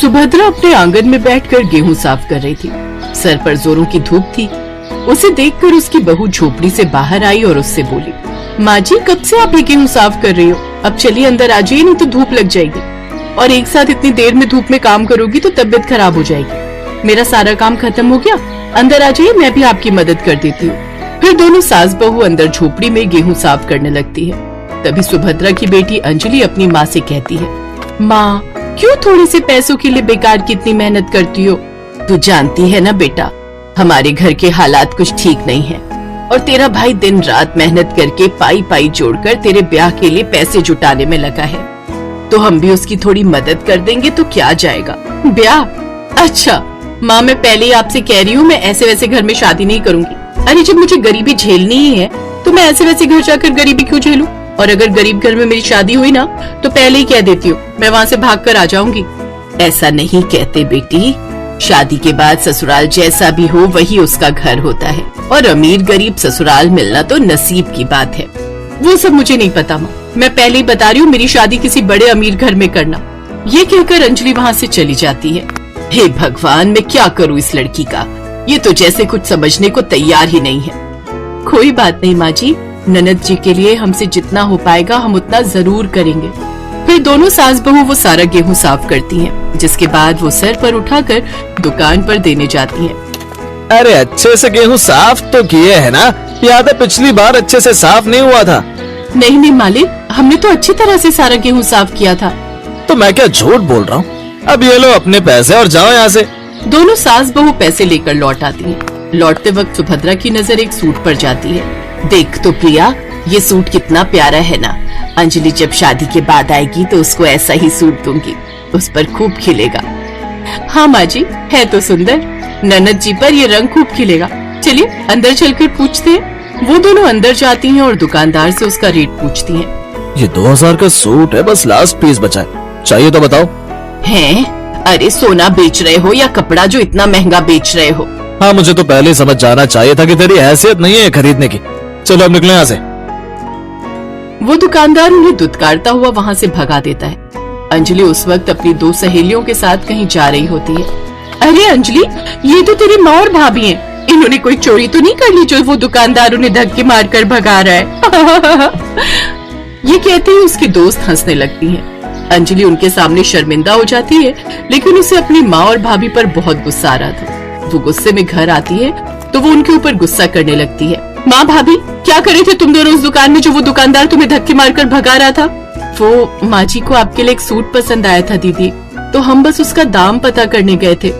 सुभद्रा अपने आंगन में बैठकर गेहूं साफ कर रही थी। सर पर जोरों की धूप थी। उसे देखकर उसकी बहू झोपड़ी से बाहर आई और उससे बोली, माँ जी कब से आप ये गेहूं साफ कर रही हो? अब चलिए अंदर आ जाइए, नहीं तो धूप लग जाएगी, और एक साथ इतनी देर में धूप में काम करोगी तो तबीयत खराब हो जाएगी। मेरा सारा काम खत्म हो गया, अंदर आ जाइए, मैं भी आपकी मदद कर देती हूँ। फिर दोनों सास बहू अंदर झोपड़ी में गेहूं साफ करने लगती है। तभी सुभद्रा की बेटी अंजलि अपनी माँ से कहती है, माँ क्यों थोड़े से पैसों के लिए बेकार की इतनी मेहनत करती हो? तू जानती है ना बेटा, हमारे घर के हालात कुछ ठीक नहीं है, और तेरा भाई दिन रात मेहनत करके पाई पाई जोड़कर तेरे ब्याह के लिए पैसे जुटाने में लगा है, तो हम भी उसकी थोड़ी मदद कर देंगे तो क्या जाएगा। ब्याह? अच्छा माँ, मैं पहले ही आपसे कह रही हूँ, मैं ऐसे वैसे घर में शादी नहीं करूंगी। अरे जब मुझे गरीबी झेलनी ही है तो मैं ऐसे वैसे घर जाकर गरीबी क्यों झेलूं? और अगर गरीब घर में मेरी शादी हुई ना तो पहले ही कह देती हूँ, मैं वहाँ से भाग कर आ जाऊंगी। ऐसा नहीं कहते बेटी, शादी के बाद ससुराल जैसा भी हो वही उसका घर होता है, और अमीर गरीब ससुराल मिलना तो नसीब की बात है। वो सब मुझे नहीं पता माँ, मैं पहले ही बता रही हूँ, मेरी शादी किसी बड़े अमीर घर में करना। ये कहकर अंजलि वहाँ से चली जाती है। हे भगवान, मैं क्या करूँ इस लड़की का, ये तो जैसे कुछ समझने को तैयार ही नहीं है। कोई बात नहीं माँ जी, ननद जी के लिए हमसे जितना हो पाएगा हम उतना जरूर करेंगे। फिर दोनों सास बहू वो सारा गेहूं साफ करती हैं, जिसके बाद वो सर पर उठाकर दुकान पर देने जाती हैं। अरे अच्छे से गेहूं साफ तो किए है ना? याद है पिछली बार अच्छे से साफ नहीं हुआ था। नहीं नहीं मालिक, हमने तो अच्छी तरह से सारा गेहूं साफ किया था। तो मैं क्या झूठ बोल रहा हूँ? अब ये लो अपने पैसे और जाओ यहाँ से। दोनों सास बहू पैसे लेकर लौट आती हैं। लौटते वक्त सुभद्रा की नजर एक सूट पर जाती है। देख तो प्रिया, ये सूट कितना प्यारा है ना। अंजलि जब शादी के बाद आएगी तो उसको ऐसा ही सूट दूंगी, उस पर खूब खिलेगा। हाँ माँ जी, है तो सुंदर, ननद जी पर ये रंग खूब खिलेगा। चलिए अंदर चलकर पूछते हैं। वो दोनों अंदर जाती हैं और दुकानदार से उसका रेट पूछती हैं। ये 2000 का सूट है, बस लास्ट पीस बचा है, चाहिए तो बताओ। हैं? अरे सोना बेच रहे हो या कपड़ा जो इतना महंगा बेच रहे हो? हाँ, मुझे तो पहले समझ जाना चाहिए था कि तेरी हैसियत नहीं है खरीदने की। चलो अब निकले यहाँ से। वो दुकानदार उन्हें दुत्कारता हुआ वहाँ से भगा देता है। अंजलि उस वक्त अपनी दो सहेलियों के साथ कहीं जा रही होती है। अरे अंजलि, ये तो तेरी माँ और भाभी हैं। इन्होंने कोई चोरी तो नहीं कर ली जो वो दुकानदार उन्हें धक्के मारकर भगा रहा है? ये कहते ही उसकी दोस्त हंसने लगती हैं। अंजलि उनके सामने शर्मिंदा हो जाती है, लेकिन उसे अपनी माँ और भाभी पर बहुत गुस्सा आ रहा था। वो गुस्से में घर आती है तो वो उनके ऊपर गुस्सा करने लगती है। माँ भाभी, क्या करे थे तुम दोनों उस दुकान में जो वो दुकानदार तुम्हें धक्के मारकर भगा रहा था? वो माँ जी को आपके लिए एक सूट पसंद आया था दीदी, तो हम बस उसका दाम पता करने गए थे।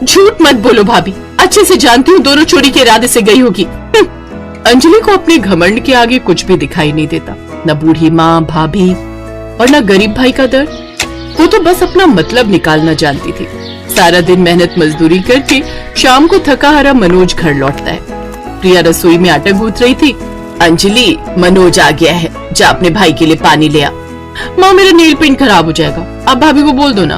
झूठ मत बोलो भाभी, अच्छे से जानती हूँ दोनों चोरी के इरादे से गई होगी। अंजलि को अपने घमंड के आगे कुछ भी दिखाई नहीं देता, न बूढ़ी माँ भाभी और न गरीब भाई का दर्द। वो तो बस अपना मतलब निकालना जानती थी। सारा दिन मेहनत मजदूरी करके शाम को थका हारा मनोज घर लौटता है। प्रिया रसोई में आटा गूंथ रही थी। अंजलि, मनोज आ गया है, जा अपने भाई के लिए पानी ले आ। माँ मेरा नेल पेंट खराब हो जाएगा, अब भाभी को बोल दो ना।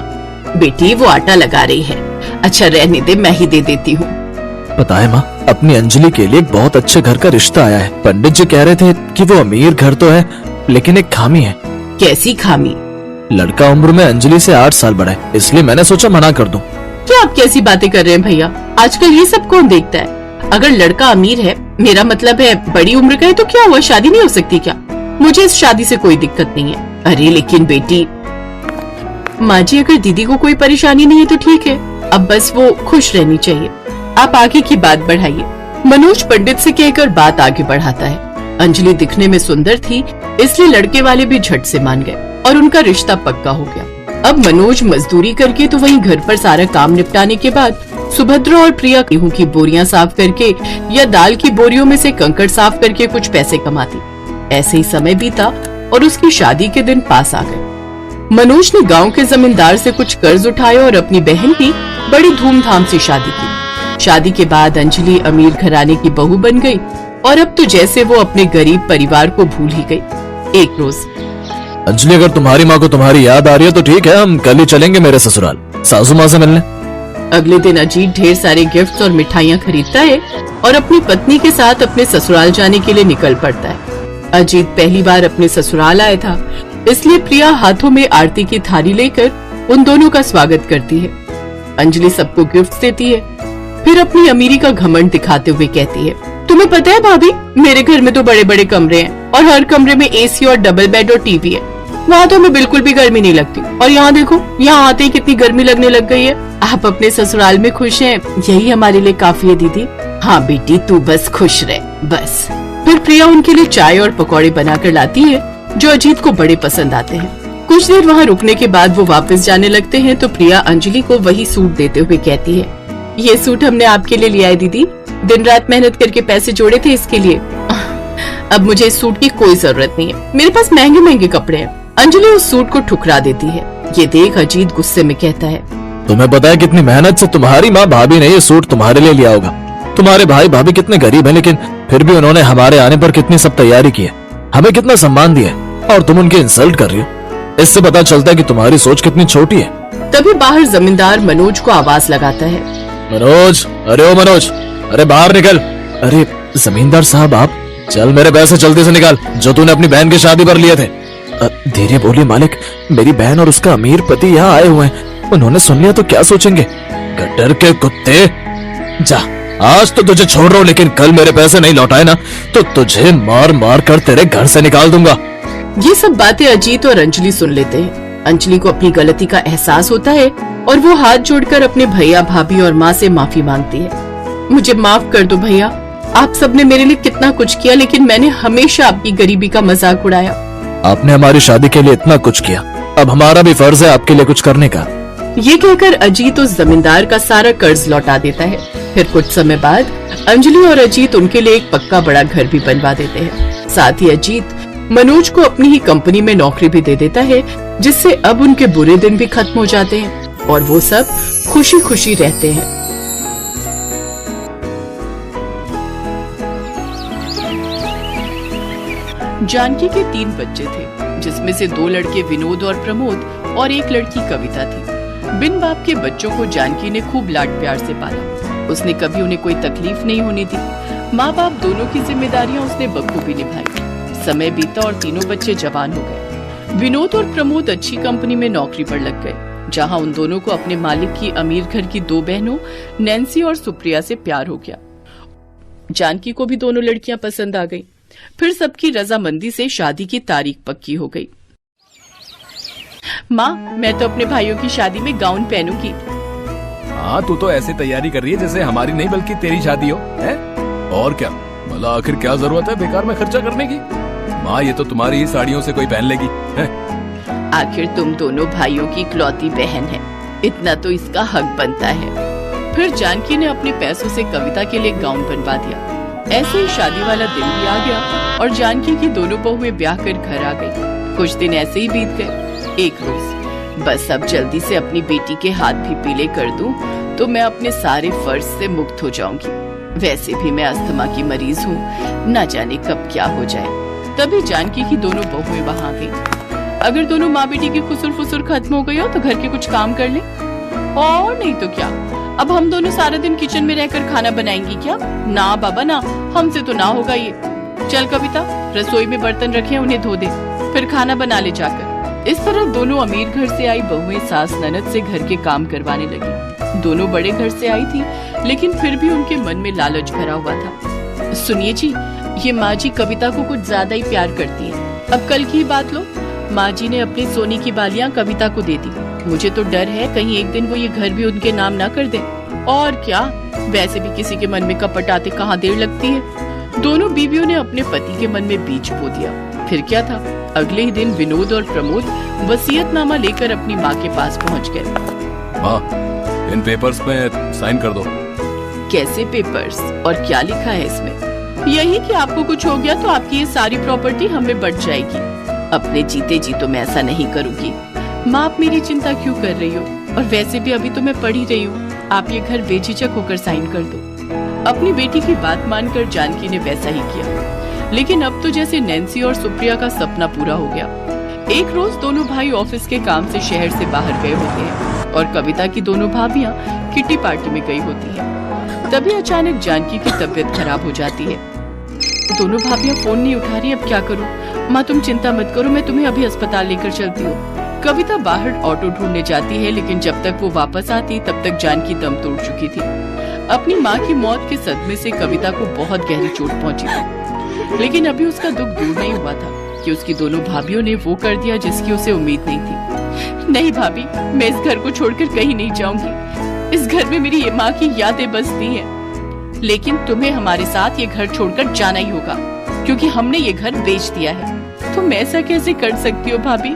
बेटी वो आटा लगा रही है। अच्छा रहने दे, मैं ही दे देती हूँ। पता है माँ, अपनी अंजलि के लिए एक बहुत अच्छे घर का रिश्ता आया है। पंडित जी कह रहे थे कि वो अमीर घर तो है, लेकिन एक खामी है। कैसी खामी? लड़का उम्र में अंजलि से 8 साल बड़ा है, इसलिए मैंने सोचा मना कर दूं। क्या आप कैसी बातें कर रहे हैं भैया? आजकल ये सब कौन देखता है? अगर लड़का अमीर है, मेरा मतलब है बड़ी उम्र का है, तो क्या हुआ, शादी नहीं हो सकती क्या? मुझे इस शादी से कोई दिक्कत नहीं है। अरे लेकिन बेटी। माँ जी, अगर दीदी को कोई परेशानी नहीं है तो ठीक है, अब बस वो खुश रहनी चाहिए। आप आगे की बात बढ़ाइए। मनोज पंडित से कहकर बात आगे बढ़ाता है। अंजलि दिखने में सुंदर थी, इसलिए लड़के वाले भी झट से मान गए और उनका रिश्ता पक्का हो गया। अब मनोज मजदूरी करके तो वहीं घर पर सारा काम निपटाने के बाद सुभद्रा और प्रिया गेहूं की बोरियां साफ करके या दाल की बोरियों में से कंकड़ साफ करके कुछ पैसे कमाती। ऐसे ही समय बीता और उसकी शादी के दिन पास आ गए। मनोज ने गांव के जमींदार से कुछ कर्ज उठाए और अपनी बहन की बड़ी धूमधाम से शादी की। शादी के बाद अंजलि अमीर घराने की बहू बन गई और अब तो जैसे वो अपने गरीब परिवार को भूल ही गई। एक रोज, अंजलि, अगर तुम्हारी माँ को तुम्हारी याद आ रही है तो ठीक है, हम कल ही चलेंगे मेरे ससुराल सासू माँ से मिलने। अगले दिन अजीत ढेर सारे गिफ्ट्स और मिठाइयाँ खरीदता है और अपनी पत्नी के साथ अपने ससुराल जाने के लिए निकल पड़ता है। अजीत पहली बार अपने ससुराल आया था, इसलिए प्रिया हाथों में आरती की थाली लेकर उन दोनों का स्वागत करती है। अंजलि सबको गिफ्ट देती है, फिर अपनी अमीरी का घमंड दिखाते हुए कहती है, तुम्हें पता है भाभी, मेरे घर में तो बड़े बड़े कमरे हैं और हर कमरे में एसी और डबल बेड और टीवी है। वहाँ तो हमें बिल्कुल भी गर्मी नहीं लगती, और यहाँ देखो, यहाँ आते ही कितनी गर्मी लगने लग गई है। आप अपने ससुराल में खुश हैं, यही हमारे लिए काफी है दीदी। हाँ बेटी, तू बस खुश रह, बस। फिर प्रिया उनके लिए चाय और पकौड़े बनाकर लाती है, जो अजीत को बड़े पसंद आते हैं। कुछ देर वहाँ रुकने के बाद वो वापस जाने लगते हैं तो प्रिया अंजलि को वही सूट देते हुए कहती है, ये सूट हमने आपके लिए लिया है दीदी, दिन रात मेहनत करके पैसे जोड़े थे इसके लिए। अब मुझे इस सूट की कोई जरूरत नहीं है, मेरे पास महंगे महंगे कपड़े हैं। अंजलि उस सूट को ठुकरा देती है। ये देख अजीत गुस्से में कहता है, तुम्हें पता है कितनी मेहनत से तुम्हारी माँ भाभी ने ये सूट तुम्हारे लिए लिया होगा। तुम्हारे भाई भाभी कितने गरीब हैं, लेकिन फिर भी उन्होंने हमारे आने पर कितनी सब तैयारी की है, हमें कितना सम्मान दिया है, और तुम उनकी इंसल्ट कर रही हो। इससे पता चलता है कि तुम्हारी सोच कितनी छोटी है। तभी बाहर जमींदार मनोज को आवाज लगाता है, मनोज, अरे ओ मनोज, अरे बाहर निकल। अरे जमींदार साहब आप, चल मेरे पैसे जल्दी से निकाल जो तूने अपनी बहन की शादी पर लिए थे। धीरे बोलिए मालिक, मेरी बहन और उसका अमीर पति यहाँ आए हुए हैं, उन्होंने सुन लिया तो क्या सोचेंगे। गटर के कुत्ते, जा, आज तो तुझे छोड़ रहा हूँ, लेकिन कल मेरे पैसे नहीं लौटाए ना तो तुझे मार मार कर तेरे घर से निकाल दूंगा। ये सब बातें अजीत और अंजलि सुन लेते हैं। अंजलि को अपनी गलती का एहसास होता है और वो हाथ जोड़कर अपने भैया भाभी और माँ से माफी मांगती है। मुझे माफ कर दो भैया, आप सबने मेरे लिए कितना कुछ किया, लेकिन मैंने हमेशा आपकी गरीबी का मजाक उड़ाया। आपने हमारी शादी के लिए इतना कुछ किया, अब हमारा भी फर्ज है आपके लिए कुछ करने का। ये कहकर अजीत उस जमींदार का सारा कर्ज लौटा देता है। फिर कुछ समय बाद अंजलि और अजीत उनके लिए एक पक्का बड़ा घर भी बनवा देते हैं। साथ ही अजीत मनोज को अपनी ही कंपनी में नौकरी भी दे देता है, जिससे अब उनके बुरे दिन भी खत्म हो जाते हैं और वो सब खुशी खुशी रहते हैं। जानकी के 3 बच्चे थे, जिसमें से 2 लड़के विनोद और प्रमोद और एक लड़की कविता थी। बिन बाप के बच्चों को जानकी ने खूब लाड प्यार से पाला। उसने कभी उन्हें कोई तकलीफ नहीं होने दी। माँ बाप दोनों की जिम्मेदारियां उसने बखूबी निभाई। समय बीता और तीनों बच्चे जवान हो गए। विनोद और प्रमोद अच्छी कंपनी में नौकरी पर लग गए, जहाँ उन दोनों को अपने मालिक की अमीर घर की 2 बहनों नैन्सी और सुप्रिया से प्यार हो गया। जानकी को भी दोनों लड़कियां पसंद आ गई। फिर सबकी रजामंदी से शादी की तारीख पक्की हो गई। माँ, मैं तो अपने भाइयों की शादी में गाउन पहनूंगी। हाँ, तू तो ऐसे तैयारी कर रही है जैसे हमारी नहीं बल्कि तेरी शादी हो, है? और क्या, भला आखिर क्या जरूरत है बेकार में खर्चा करने की? माँ, ये तो तुम्हारी ही साड़ियों से कोई पहन लेगी, है? आखिर तुम दोनों भाइयों की इकलौती बहन है, इतना तो इसका हक बनता है। फिर जानकी ने अपने पैसों से कविता के लिए गाउन बनवा दिया। ऐसे ही शादी वाला दिन भी आ गया और जानकी की दोनों बहुएं ब्याह कर घर आ गई। कुछ दिन ऐसे ही बीत गए। एक रोज, बस अब जल्दी से अपनी बेटी के हाथ भी पीले कर दूं तो मैं अपने सारे फर्ज से मुक्त हो जाऊंगी। वैसे भी मैं अस्थमा की मरीज हूँ, न जाने कब क्या हो जाए। तभी जानकी की दोनों बहुएं वहाँ गईं। अगर दोनों माँ बेटी की खुसुर फुसुर खत्म हो गई हो तो घर के कुछ काम कर ले, और नहीं तो क्या, अब हम दोनों सारा दिन किचन में रहकर खाना बनाएंगी क्या? ना बाबा ना, हमसे तो ना होगा ये। चल कविता, रसोई में बर्तन रखे उन्हें धो दे, फिर खाना बना ले जाकर। इस तरह दोनों अमीर घर से आई बहुएं सास ननद से घर के काम करवाने लगी। दोनों बड़े घर से आई थी, लेकिन फिर भी उनके मन में लालच भरा हुआ था। सुनिए जी, ये माँ जी कविता को कुछ ज्यादा ही प्यार करती है। अब कल की ही बात लो, माँ जी ने अपनी सोने की बालियां कविता को दे दी। मुझे तो डर है कहीं एक दिन वो ये घर भी उनके नाम ना कर दे। और क्या, वैसे भी किसी के मन में कपट आते कहाँ देर लगती है। दोनों बीवियों ने अपने पति के मन में बीज बो दिया। फिर क्या था, अगले ही दिन विनोद और प्रमोद वसीयतनामा लेकर अपनी माँ के पास पहुँच गए। माँ, इन पेपर्स में साइन कर दो। कैसे पेपर्स और क्या लिखा है इसमें? यही कि आपको कुछ हो गया तो आपकी ये सारी प्रॉपर्टी हमें बढ़ जाएगी। अपने जीते जी तो मैं ऐसा नहीं करूँगी। माँ, आप मेरी चिंता क्यों कर रही हो? और वैसे भी अभी तो मैं पढ़ ही रही हूँ। आप ये घर बेझिझक होकर साइन कर दो। अपनी बेटी की बात मानकर जानकी ने वैसा ही किया। लेकिन अब तो जैसे नैन्सी और सुप्रिया का सपना पूरा हो गया। एक रोज दोनों भाई ऑफिस के काम से शहर से बाहर गए होते हैं और कविता की दोनों भाभियां किटी पार्टी में गई होती हैं। तभी अचानक जानकी की तबीयत खराब हो जाती है। दोनों भाभियां फोन नहीं उठा रही, अब क्या करूं? माँ, तुम चिंता मत करो, मैं तुम्हें अभी अस्पताल लेकर चलती हूँ। कविता बाहर ऑटो ढूंढने जाती है, लेकिन जब तक वो वापस आती तब तक जानकी दम तोड़ चुकी थी। अपनी माँ की मौत के सदमे से कविता को बहुत गहरी चोट पहुंची थी, लेकिन अभी उसका दुख दूर नहीं हुआ था कि उसकी दोनों भाभियों ने वो कर दिया जिसकी उसे उम्मीद नहीं थी। नहीं भाभी, मैं इस घर को छोड़कर कहीं नहीं जाऊंगी। इस घर में मेरी ये माँ की यादें बसती हैं, लेकिन तुम्हें हमारे साथ ये घर छोड़कर जाना ही होगा, क्योंकि हमने ये घर बेच दिया है। तुम ऐसा कैसे कर सकती हो भाभी?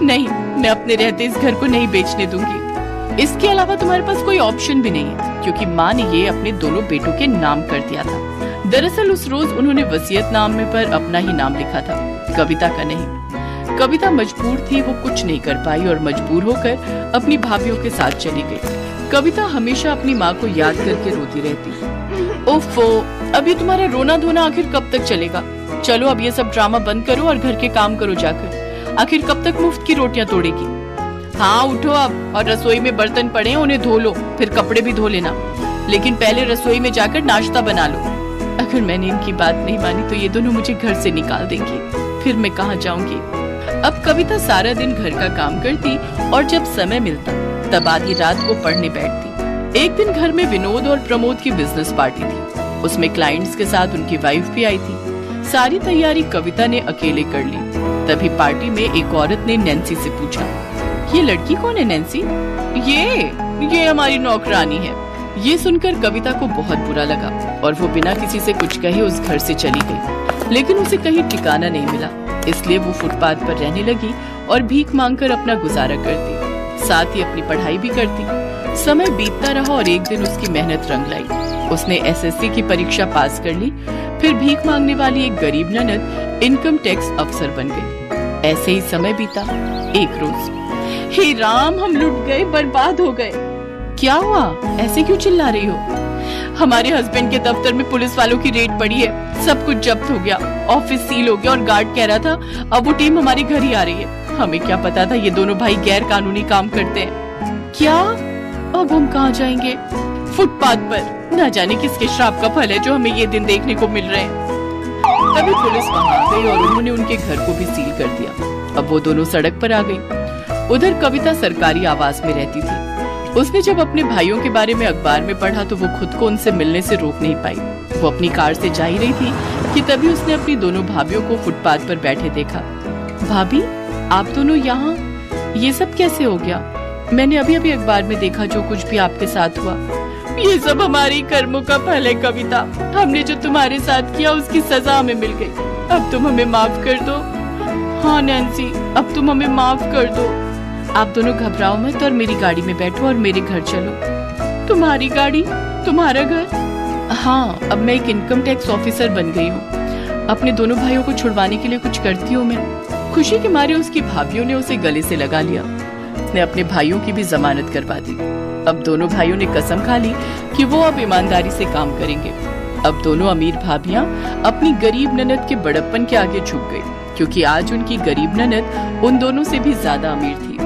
नहीं, मैं अपने रहते इस घर को नहीं बेचने दूंगी। इसके अलावा तुम्हारे पास कोई ऑप्शन भी नहीं है, क्योंकि माँ ने ये अपने दोनों बेटों के नाम कर दिया था। दरअसल उस रोज उन्होंने वसीयतनामे पर अपना ही नाम लिखा था, कविता का नहीं। कविता मजबूर थी, वो कुछ नहीं कर पाई और मजबूर होकर अपनी भाभियों के साथ चली गई। कविता हमेशा अपनी माँ को याद करके रोती रहती। ओफो, अब ये तुम्हारा रोना धोना आखिर कब तक चलेगा? चलो अब ये सब ड्रामा बंद करो और घर के काम करो जाकर। आखिर कब तक मुफ्त की रोटियां तोड़ेगी? हाँ उठो अब, और रसोई में बर्तन पड़े हैं उन्हें धो लो, फिर कपड़े भी धो लेना, लेकिन पहले रसोई में जाकर नाश्ता बना लो। अगर मैंने इनकी बात नहीं मानी तो ये दोनों मुझे घर से निकाल देंगे, फिर मैं कहाँ जाऊंगी? अब कविता सारा दिन घर का काम करती और जब समय मिलता तब आधी रात को पढ़ने बैठती। एक दिन घर में विनोद और प्रमोद की बिजनेस पार्टी थी, उसमें क्लाइंट्स के साथ उनकी वाइफ भी आई थी। सारी तैयारी कविता ने अकेले कर ली। तभी पार्टी में एक औरत ने नैन्सी से पूछा, ये लड़की कौन है नैन्सी? ये हमारी नौकरानी है। ये सुनकर कविता को बहुत बुरा लगा और वो बिना किसी से कुछ कहे उस घर से चली गई, लेकिन उसे कहीं ठिकाना नहीं मिला, इसलिए वो फुटपाथ पर रहने लगी और भीख मांगकर अपना गुजारा करती, साथ ही अपनी पढ़ाई भी करती। समय बीतता रहा और एक दिन उसकी मेहनत रंग लाई। उसने एसएससी की परीक्षा पास कर ली, फिर भीख मांगने वाली एक गरीब ननद इनकम टैक्स अफसर बन गई। ऐसे ही समय बीता। एक रोज, हे राम, हम लुट गए, बर्बाद हो गए। क्या हुआ? ऐसे क्यों चिल्ला रही हो? हमारे हस्बैंड के दफ्तर में पुलिस वालों की रेड पड़ी है, सब कुछ जब्त हो गया, ऑफिस सील हो गया और गार्ड कह रहा था अब वो टीम हमारे घर ही आ रही है। हमें क्या पता था ये दोनों भाई गैर कानूनी काम करते हैं। क्या? अब हम कहाँ जाएंगे? फुटपाथ पर। ना जाने किसके श्राप का फल है जो हमें ये दिन देखने को मिल रहे हैं। तभी पुलिस वहां आ गई और उन्होंने उनके घर को भी सील कर दिया। अब वो दोनों सड़क पर आ गई। उधर कविता सरकारी आवास में रहती थी। उसने जब अपने भाइयों के बारे में अखबार में पढ़ा तो वो खुद को उनसे मिलने से रोक नहीं पाई। वो अपनी कार से जा ही रही थी कि तभी उसने अपनी दोनों भाभियों को फुटपाथ पर बैठे देखा। भाभी, आप दोनों यहाँ? ये सब कैसे हो गया? मैंने अभी अभी अखबार में देखा जो कुछ भी आपके साथ हुआ। ये सब हमारी कर्मों का फल है कविता। हमने जो तुम्हारे साथ किया उसकी सजा हमें मिल गई। अब तुम हमें माफ कर दो। हाँ नैन्सी, अब तुम हमें माफ कर दो। आप दोनों घबराओ मत और मेरी गाड़ी में बैठो और मेरे घर चलो। तुम्हारी गाड़ी? तुम्हारा घर? हाँ, अब मैं एक इनकम टैक्स ऑफिसर बन गई हूँ। अपने दोनों भाइयों को छुड़वाने के लिए कुछ करती हूँ मैं। खुशी के मारे उसकी भाभियों ने उसे गले से लगा लिया। उसने अपने भाइयों की भी जमानत करवा दी। अब दोनों भाइयों ने कसम खा ली कि वो अब ईमानदारी से काम करेंगे। अब दोनों अमीर भाभियां अपनी गरीब ननद के बड़प्पन के आगे झुक गई, क्योंकि आज उनकी गरीब ननद उन दोनों से भी ज्यादा अमीर थी।